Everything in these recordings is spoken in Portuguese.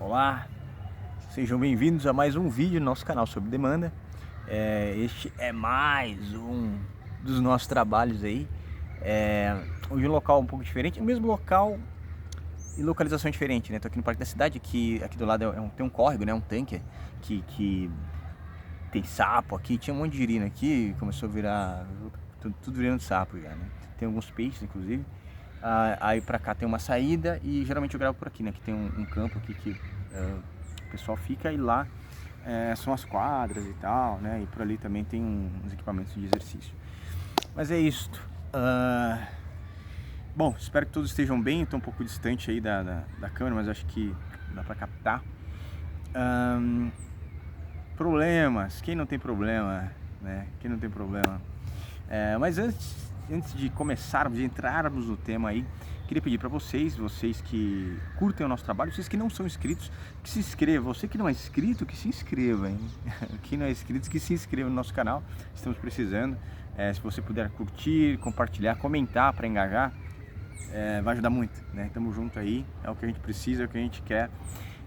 Olá, sejam bem-vindos a mais um vídeo no nosso canal sobre demanda. Este é mais um dos nossos trabalhos aí. Hoje um local um pouco diferente, o mesmo local e localização diferente, né? Tô aqui no Parque da Cidade, aqui do lado tem um córrego, né? Um tanque que tem sapo aqui, tinha um monte de girina aqui, começou a virar, tudo virando sapo já, né? Tem alguns peixes, inclusive. Aí pra cá tem uma saída e geralmente eu gravo por aqui, né? Que tem um campo aqui que o pessoal fica e lá são as quadras e tal, né? E por ali também tem uns equipamentos de exercício. Mas é isto. Bom, espero que todos estejam bem. Estou um pouco distante aí da câmera, mas acho que dá pra captar. Problemas, quem não tem problema, né? Quem não tem problema? Mas antes de começarmos, de entrarmos no tema aí, queria pedir para vocês que curtem o nosso trabalho, vocês que não são inscritos, que se inscrevam. Você que não é inscrito, que se inscreva, hein? Quem não é inscrito, que se inscreva no nosso canal. Estamos precisando. Se você puder curtir, compartilhar, comentar para engajar, vai ajudar muito, né? Tamo junto aí, é o que a gente precisa, é o que a gente quer,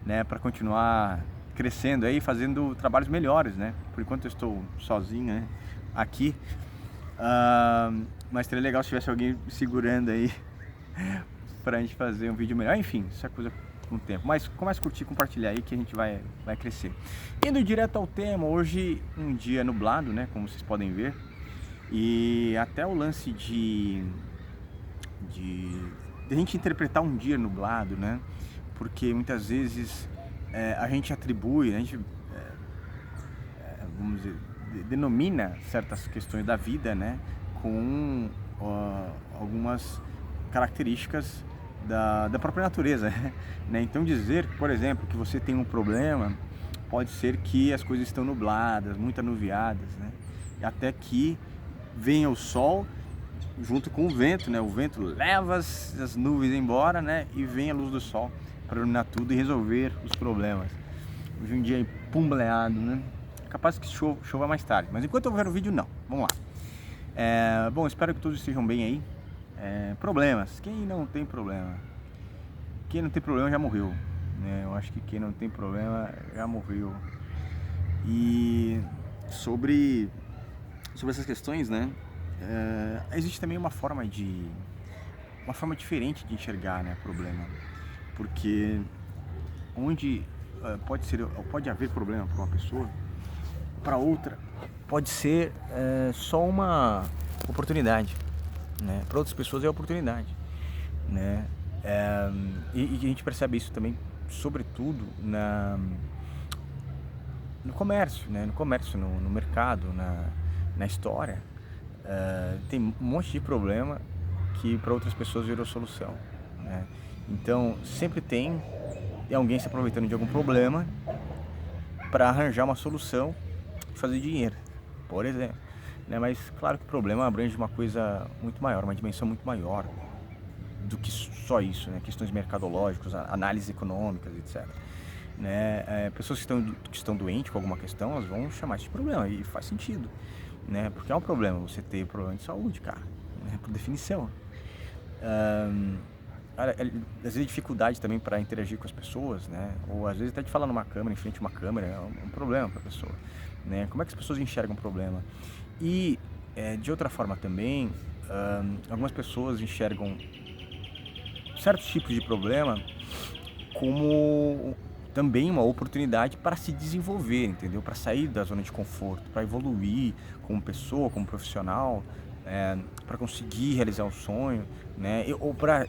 né? Para continuar crescendo aí, fazendo trabalhos melhores, né? Por enquanto eu estou sozinho, né? Aqui. Mas seria legal se tivesse alguém segurando aí pra gente fazer um vídeo melhor. Enfim, isso é coisa com o tempo. Mas comece a curtir, compartilhar aí que a gente vai crescer. Indo direto ao tema, hoje um dia nublado, né? Como vocês podem ver. E até o lance de a gente interpretar um dia nublado, né? Porque muitas vezes a gente atribui, a gente vamos dizer, denomina certas questões da vida, né, com algumas características da própria natureza, né? Então dizer, por exemplo, que você tem um problema, pode ser que as coisas estão nubladas, muito anuviadas, né? Até que venha o sol junto com o vento, né? O vento leva as nuvens embora, né? E vem a luz do sol para iluminar tudo e resolver os problemas. Hoje um dia pumbleado, né? Capaz que chova mais tarde, mas enquanto eu ver o vídeo, não. Vamos lá. Bom, espero que todos estejam bem aí. Problemas. Quem não tem problema? Quem não tem problema já morreu, né? Eu acho que quem não tem problema já morreu. E sobre essas questões, né? Existe também uma forma diferente de enxergar, né, problema, porque onde pode haver problema para uma pessoa, para outra pode ser só uma oportunidade, né? Para outras pessoas é oportunidade, né? E a gente percebe isso também, sobretudo no comércio, né? No mercado, na história. Tem um monte de problema que para outras pessoas virou solução, né? Então sempre tem alguém se aproveitando de algum problema para arranjar uma solução e fazer dinheiro, por exemplo, né? Mas claro que o problema abrange uma coisa muito maior, uma dimensão muito maior do que só isso, né? Questões mercadológicas, análises econômicas, etc. Né? Pessoas que estão doentes com alguma questão, elas vão chamar isso de problema, e faz sentido, né? Porque é um problema você ter problema de saúde, cara, né? Por definição. Às vezes dificuldade também para interagir com as pessoas, né? Ou às vezes até de falar numa câmera, em frente a uma câmera, é um problema para a pessoa, né? Como é que as pessoas enxergam o problema? E de outra forma também, algumas pessoas enxergam certos tipos de problema como também uma oportunidade para se desenvolver, entendeu? Para sair da zona de conforto, para evoluir como pessoa, como profissional, para conseguir realizar um sonho, né? Ou para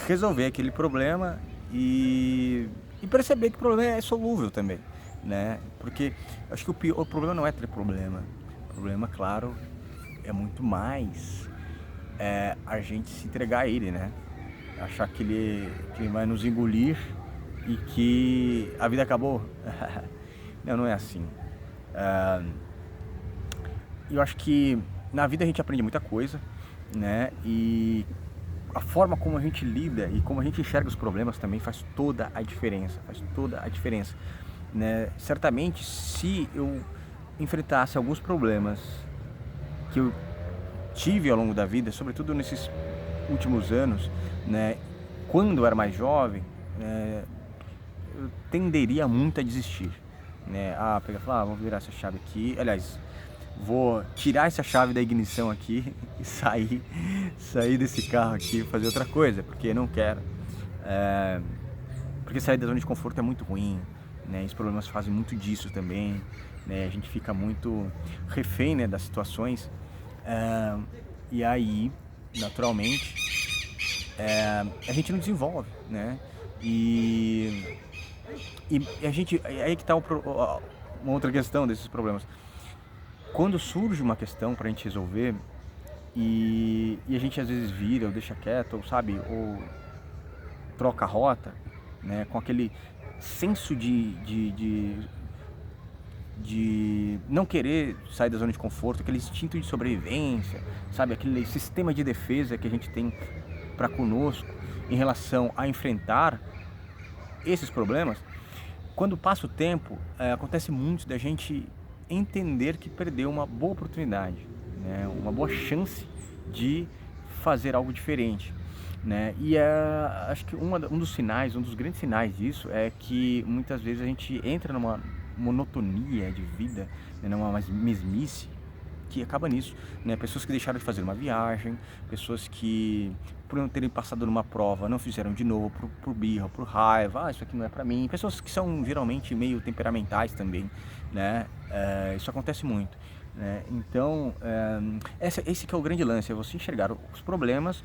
resolver aquele problema e perceber que o problema é solúvel também, né? Porque acho que o problema não é ter problema. O problema, claro, é muito mais a gente se entregar a ele, né? Achar que ele vai nos engolir e que a vida acabou. Não é assim. Eu acho que na vida a gente aprende muita coisa, né? E a forma como a gente lida e como a gente enxerga os problemas também faz toda a diferença. Né? Certamente, se eu enfrentasse alguns problemas que eu tive ao longo da vida, sobretudo nesses últimos anos, né? Quando eu era mais jovem, eu tenderia muito a desistir, né? Pegar e falar, vou virar essa chave aqui, aliás, vou tirar essa chave da ignição aqui e sair desse carro aqui e fazer outra coisa, porque eu não quero. Porque sair da zona de conforto é muito ruim, né? Os problemas fazem muito disso também, né? A gente fica muito refém, né, das situações, e aí, naturalmente, a gente não desenvolve, né? E a gente, aí que tá uma outra questão desses problemas. Quando surge uma questão pra gente resolver e a gente às vezes vira ou deixa quieto, ou sabe, ou troca a rota, né, com aquele senso de não querer sair da zona de conforto, aquele instinto de sobrevivência, sabe, aquele sistema de defesa que a gente tem para conosco em relação a enfrentar esses problemas. Quando passa o tempo, acontece muito da gente entender que perdeu uma boa oportunidade, né, uma boa chance de fazer algo diferente, né? E acho que um dos sinais, um dos grandes sinais disso é que muitas vezes a gente entra numa monotonia de vida, né, numa mesmice que acaba nisso, né? Pessoas que deixaram de fazer uma viagem, pessoas que, por não terem passado numa prova, não fizeram de novo por birra, por raiva, isso aqui não é pra mim. Pessoas que são geralmente meio temperamentais também, né? Isso acontece muito, né? Então, esse que é o grande lance, é você enxergar os problemas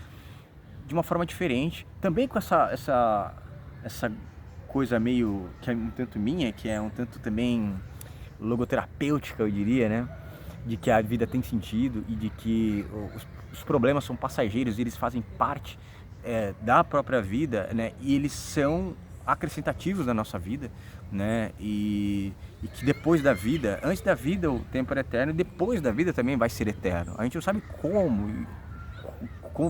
de uma forma diferente, também com essa coisa meio que é um tanto minha, que é um tanto também logoterapêutica, eu diria, né? De que a vida tem sentido e de que os problemas são passageiros e eles fazem parte da própria vida, né? E eles são acrescentativos na nossa vida, né? E que depois da vida, antes da vida o tempo era eterno e depois da vida também vai ser eterno. A gente não sabe como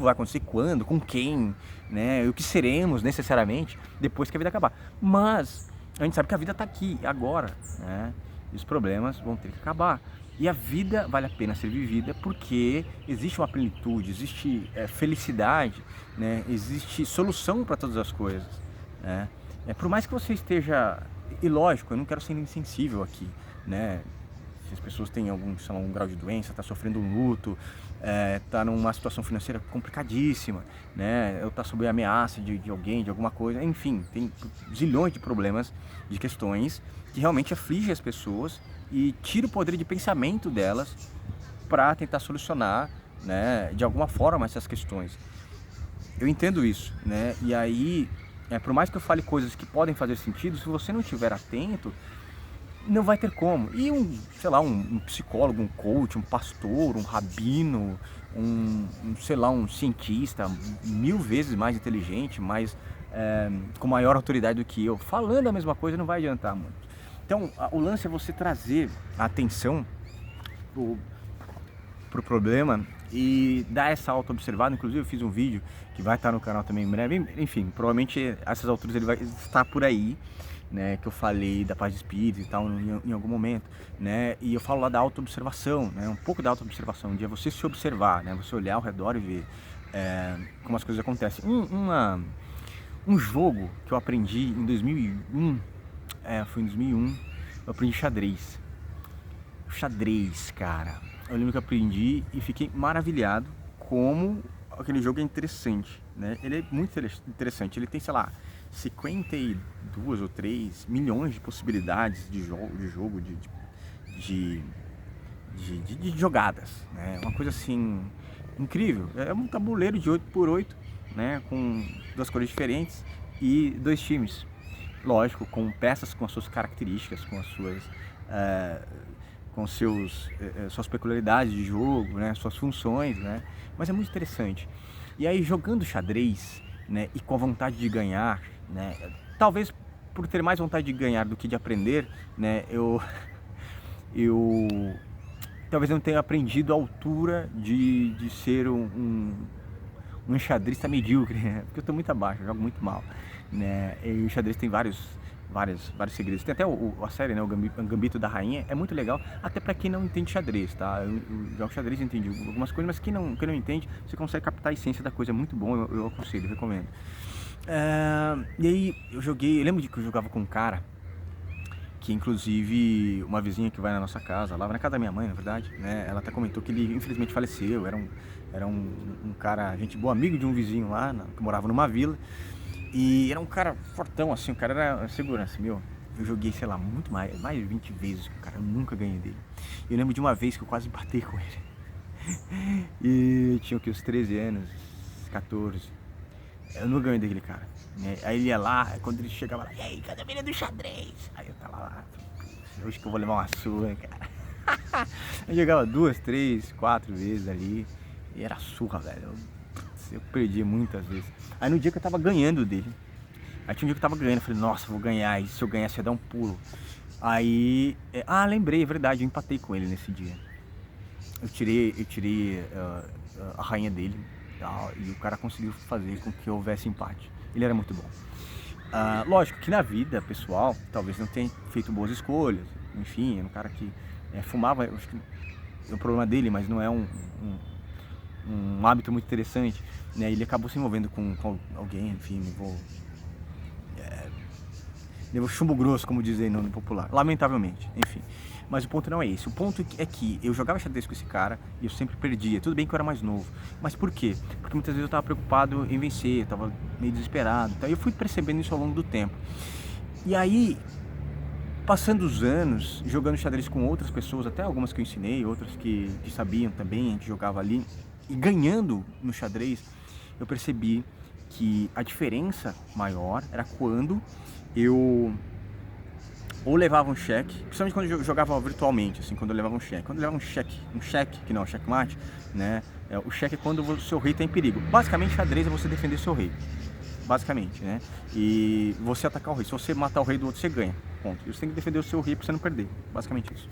vai acontecer, quando, com quem, né? O que seremos necessariamente depois que a vida acabar. Mas a gente sabe que a vida está aqui, agora, né? E os problemas vão ter que acabar. E a vida vale a pena ser vivida porque existe uma plenitude, existe felicidade, né? Existe solução para todas as coisas, né? Por mais que você esteja... E lógico, eu não quero ser insensível aqui, né? Se as pessoas têm algum grau de doença, está sofrendo um luto, está numa situação financeira complicadíssima, né? Ou está sob ameaça de alguém, de alguma coisa, enfim, tem zilhões de problemas, de questões que realmente afligem as pessoas e tira o poder de pensamento delas para tentar solucionar, né, de alguma forma essas questões. Eu entendo isso, né? E aí, por mais que eu fale coisas que podem fazer sentido, se você não estiver atento, não vai ter como. E um psicólogo, um coach, um pastor, um rabino, um cientista 1000 vezes mais inteligente, com maior autoridade do que eu, falando a mesma coisa não vai adiantar muito. Então, o lance é você trazer a atenção pro problema e dar essa auto-observada. Inclusive eu fiz um vídeo que vai estar no canal também em breve, enfim, provavelmente a essas alturas ele vai estar por aí, né, que eu falei da paz de espírito e tal em algum momento, né, e eu falo lá da auto-observação, né, um pouco da auto-observação, de você se observar, né, você olhar ao redor e ver como as coisas acontecem. Um jogo que eu aprendi em 2001, foi em 2001, eu aprendi xadrez. Xadrez, cara, eu lembro que eu aprendi e fiquei maravilhado como aquele jogo é interessante, né, ele é muito interessante, ele tem, sei lá, 52 ou 3 milhões de possibilidades de jogo, de jogadas, né? Uma coisa assim incrível. É um tabuleiro de 8x8, né? Com 2 cores diferentes e 2 times. Lógico, com peças com as suas características, com as suas suas peculiaridades de jogo, né? Suas funções, né? Mas é muito interessante. E aí, jogando xadrez, né? E com a vontade de ganhar, né? Talvez por ter mais vontade de ganhar do que de aprender, né? Eu talvez não tenha aprendido a altura de ser um enxadrista medíocre, né? Porque eu estou muito abaixo, eu jogo muito mal, né? E o xadrez tem vários segredos. Tem até a série, né? O Gambito da Rainha, é muito legal, até para quem não entende xadrez, tá? Eu jogo xadrez, entendi algumas coisas, mas quem não entende, você consegue captar a essência da coisa, é muito bom, eu aconselho, recomendo. E aí eu lembro de que eu jogava com um cara que inclusive uma vizinha que vai na nossa casa, lá vai na casa da minha mãe, na verdade, né? Ela até comentou que ele infelizmente faleceu, um cara, gente boa, amigo de um vizinho lá, que morava numa vila, e era um cara fortão, assim, o cara era segurança, meu. Eu joguei, sei lá, mais de 20 vezes com o cara, eu nunca ganhei dele. Eu lembro de uma vez que eu quase empatei com ele. E eu tinha o que, uns 13 anos, 14. Eu não ganhei daquele cara, né? Aí ele ia lá, quando ele chegava lá, e aí, cadê a menina do xadrez? Aí eu tava lá, eu acho que eu vou levar uma surra, cara. Eu jogava 2, 3, 4 vezes ali, e era surra, velho. Eu perdi muitas vezes. Aí no dia que eu tava ganhando dele, aí tinha um dia que eu tava ganhando, eu falei, nossa, vou ganhar, e se eu ganhasse ia dar um pulo. Aí, lembrei, é verdade, eu empatei com ele nesse dia. Eu tirei a rainha dele, tal, e o cara conseguiu fazer com que houvesse empate. Ele era muito bom. Lógico que na vida pessoal, talvez não tenha feito boas escolhas. Enfim, era um cara que fumava, eu acho que é um problema dele, mas não é um hábito muito interessante, né? Ele acabou se envolvendo com alguém, enfim, levou chumbo grosso, como dizem no popular, lamentavelmente, enfim. Mas o ponto não é esse. O ponto é que eu jogava xadrez com esse cara e eu sempre perdia. Tudo bem que eu era mais novo. Mas por quê? Porque muitas vezes eu estava preocupado em vencer, eu estava meio desesperado. Então eu fui percebendo isso ao longo do tempo. E aí, passando os anos, jogando xadrez com outras pessoas, até algumas que eu ensinei, outras que sabiam também, a gente jogava ali, e ganhando no xadrez, eu percebi que a diferença maior era quando eu ou levava um cheque, principalmente quando eu jogava virtualmente, assim, quando eu levava um cheque. Quando eu levava um cheque, que não é um checkmate, né? O cheque é quando o seu rei está em perigo. Basicamente, xadrez é você defender seu rei. Basicamente, né? E você atacar o rei. Se você matar o rei do outro, você ganha. Ponto. E você tem que defender o seu rei para você não perder. Basicamente isso.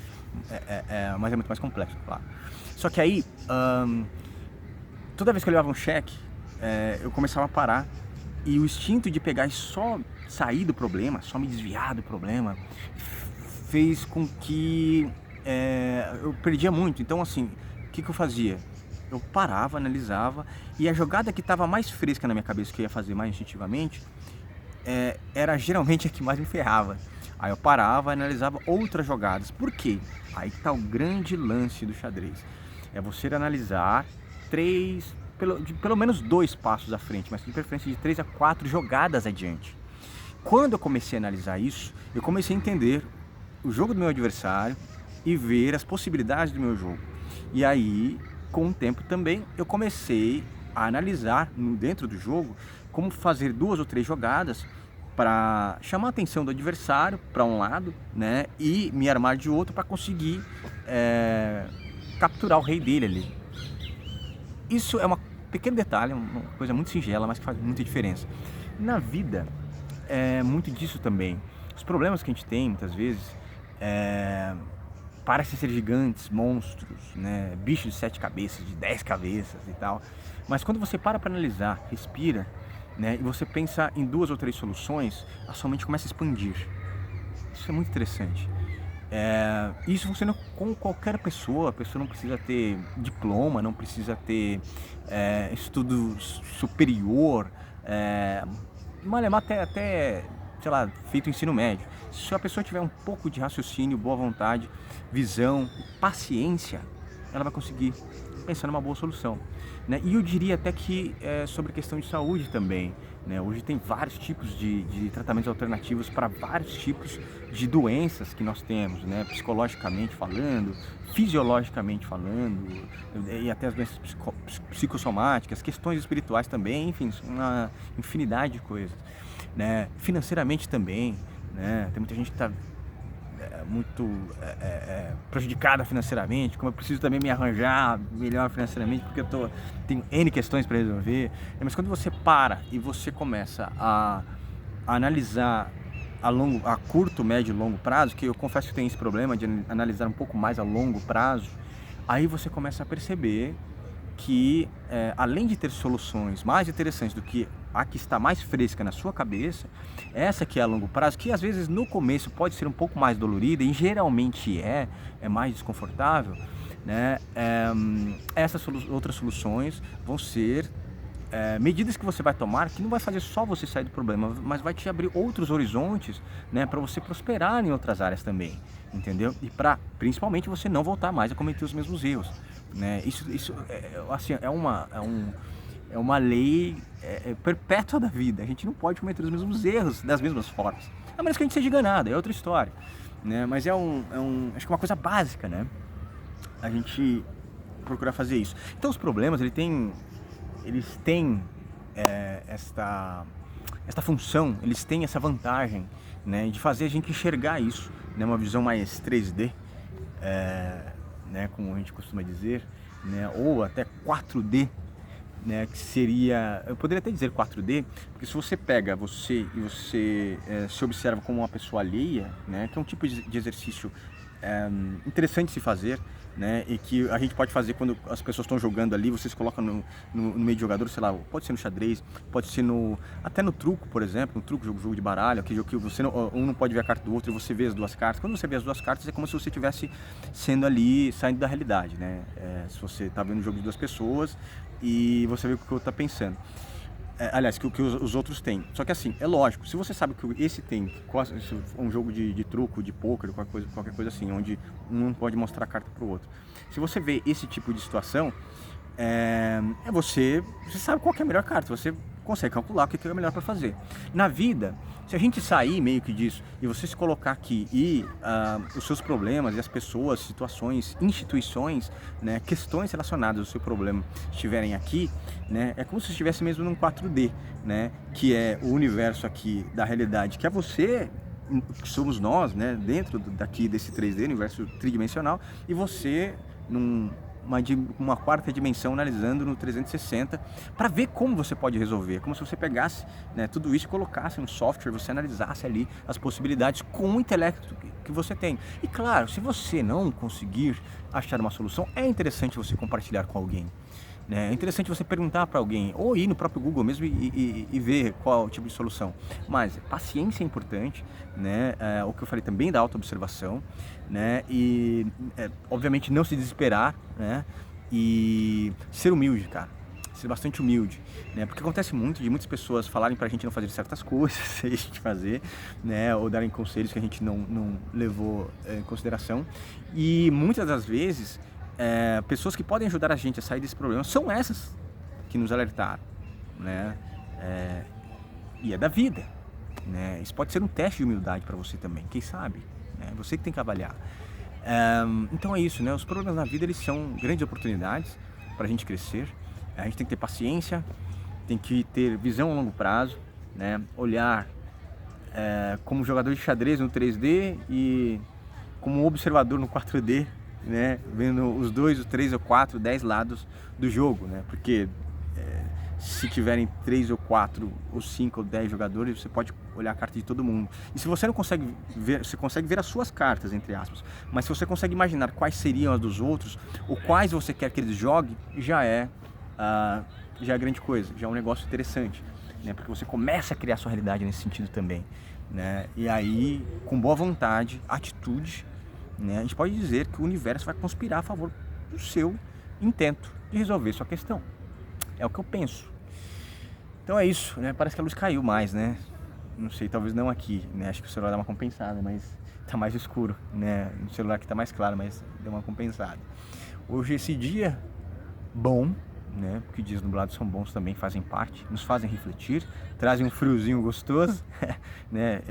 Mas é muito mais complexo, claro. Só que aí, toda vez que eu levava um cheque, eu começava a parar. E o instinto de pegar e só sair do problema, só me desviar do problema, fez com que eu perdia muito. Então, assim, o que eu fazia? Eu parava, analisava, e a jogada que estava mais fresca na minha cabeça, que eu ia fazer mais instintivamente, era geralmente a que mais me ferrava. Aí eu parava, analisava outras jogadas. Por quê? Aí que tá o grande lance do xadrez. É você analisar pelo menos 2 passos à frente, mas de preferência de 3 a 4 jogadas adiante. Quando eu comecei a analisar isso, eu comecei a entender o jogo do meu adversário e ver as possibilidades do meu jogo. E aí, com o tempo também, eu comecei a analisar dentro do jogo como fazer 2 ou 3 jogadas para chamar a atenção do adversário para um lado, né, e me armar de outro para conseguir capturar o rei dele ali. Isso é um pequeno detalhe, uma coisa muito singela, mas que faz muita diferença. Na vida, é muito disso também. Os problemas que a gente tem, muitas vezes, parecem ser gigantes, monstros, né? Bichos de 7 cabeças, de 10 cabeças e tal. Mas quando você para analisar, respira, né? E você pensa em 2 ou 3 soluções, a sua mente começa a expandir. Isso é muito interessante. Isso funciona com qualquer pessoa. A pessoa não precisa ter diploma, não precisa ter estudo superior, até, sei lá, feito ensino médio. Se a pessoa tiver um pouco de raciocínio, boa vontade, visão, paciência, ela vai conseguir pensar numa boa solução, né? E eu diria até que sobre questão de saúde também, né? Hoje tem vários tipos de tratamentos alternativos para vários tipos de doenças que nós temos, né? Psicologicamente falando, fisiologicamente falando, e até as doenças psicossomáticas, questões espirituais também, enfim, uma infinidade de coisas, né? Financeiramente também, né? Tem muita gente que está muito prejudicada financeiramente, como eu preciso também me arranjar melhor financeiramente, porque tenho N questões para resolver. Mas quando você para e você começa a analisar a curto, médio e longo prazo, que eu confesso que tem esse problema de analisar um pouco mais a longo prazo, aí você começa a perceber que além de ter soluções mais interessantes do que a que está mais fresca na sua cabeça, essa que é a longo prazo, que às vezes no começo pode ser um pouco mais dolorida e geralmente é mais desconfortável, né? Essas outras soluções vão ser medidas que você vai tomar que não vai fazer só você sair do problema, mas vai te abrir outros horizontes, né, para você prosperar em outras áreas também, entendeu? E para principalmente você não voltar mais a cometer os mesmos erros, né? Isso assim, é uma lei perpétua da vida. A gente não pode cometer os mesmos erros das mesmas formas, a menos que a gente seja enganado, é outra história, né? Mas acho que é uma coisa básica, né? A gente procurar fazer isso. Então os problemas, eles têm esta função, eles têm essa vantagem, né, de fazer a gente enxergar isso, né, uma visão mais 3D, né, como a gente costuma dizer, né, ou até 4D, né, que seria, eu poderia até dizer 4D, porque se você pega você e você se observa como uma pessoa alheia, né, que é um tipo de exercício interessante de se fazer, né, e que a gente pode fazer quando as pessoas estão jogando ali, você se coloca no meio de jogador, sei lá, pode ser no xadrez, pode ser até no truco, por exemplo, no truco, jogo de baralho, que você um não pode ver a carta do outro e você vê as duas cartas. Quando você vê as duas cartas é como se você estivesse sendo ali, saindo da realidade, né, se você está vendo o jogo de duas pessoas e você vê o que o outro está pensando. Aliás, que os outros têm. Só que assim, é lógico, se você sabe que esse tem um jogo de truco, de pôquer, qualquer coisa assim, onde um não pode mostrar a carta para o outro. Se você vê esse tipo de situação, você sabe qual que é a melhor carta, você consegue calcular o que é melhor para fazer. Na vida, se a gente sair meio que disso e você se colocar aqui e os seus problemas e as pessoas, situações, instituições, né, questões relacionadas ao seu problema estiverem aqui, né, é como se estivesse mesmo num 4D, né, que é o universo aqui da realidade, que é você, que somos nós, né, dentro daqui desse 3D, universo tridimensional, e você uma quarta dimensão analisando no 360 para ver como você pode resolver, como se você pegasse, né, tudo isso e colocasse no software, você analisasse ali as possibilidades com o intelecto que você tem. E claro, se você não conseguir achar uma solução, é interessante você compartilhar com alguém, né? É interessante você perguntar para alguém, ou ir no próprio Google mesmo e ver qual é o tipo de solução. Mas paciência é importante, né? O que eu falei também da autoobservação, né? E obviamente não se desesperar, né? E ser humilde, cara. Ser bastante humilde, né? Porque acontece muito de muitas pessoas falarem pra gente não fazer certas coisas, a gente fazer, né? Ou darem conselhos que a gente não levou em consideração. E muitas das vezes pessoas que podem ajudar a gente a sair desse problema são essas que nos alertaram, né? E é da vida, né? Isso pode ser um teste de humildade para você também, quem sabe, né? Você que tem que avaliar. Então é isso, né? Os problemas na vida, eles são grandes oportunidades para a gente crescer. A gente tem que ter paciência, tem que ter visão a longo prazo, né? Olhar como jogador de xadrez no 3D e como observador no 4D, né? Vendo os 2, os 3 ou 4, 10 lados do jogo, né? Porque se tiverem 3 ou 4 ou 5 ou 10 jogadores, você pode olhar a carta de todo mundo. E se você não consegue ver, você consegue ver as suas cartas, entre aspas, mas se você consegue imaginar quais seriam as dos outros, ou quais você quer que eles joguem, já é grande coisa, já é um negócio interessante, né? Porque você começa a criar sua realidade nesse sentido também, né? E aí, com boa vontade, atitude, né, a gente pode dizer que o universo vai conspirar a favor do seu intento de resolver sua questão. É o que eu penso. Então é isso, né? Parece que a luz caiu mais, né? Não sei, talvez não aqui, né? Acho que o celular dá uma compensada, mas tá mais escuro, né? No celular aqui tá mais claro, mas deu uma compensada. Hoje esse dia bom, né? Porque dias nublados são bons também, fazem parte, nos fazem refletir, trazem um friozinho gostoso, né?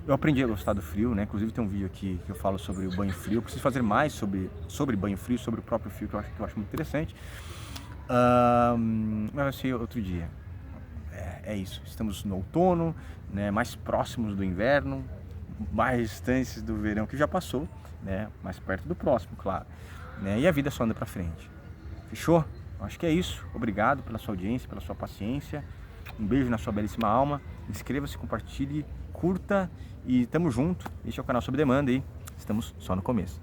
Eu aprendi a gostar do frio, né? Inclusive tem um vídeo aqui que eu falo sobre o banho frio. Eu preciso fazer mais sobre banho frio, sobre o próprio frio, que eu acho muito interessante. Mas vai ser outro dia. É isso, estamos no outono, né? Mais próximos do inverno, mais distantes do verão que já passou, né? Mais perto do próximo, claro, né? E a vida só anda pra frente. Fechou? Acho que é isso. Obrigado pela sua audiência, pela sua paciência. Um beijo na sua belíssima alma. Inscreva-se, compartilhe, curta e tamo junto. Este é o canal Sob Demanda e estamos só no começo.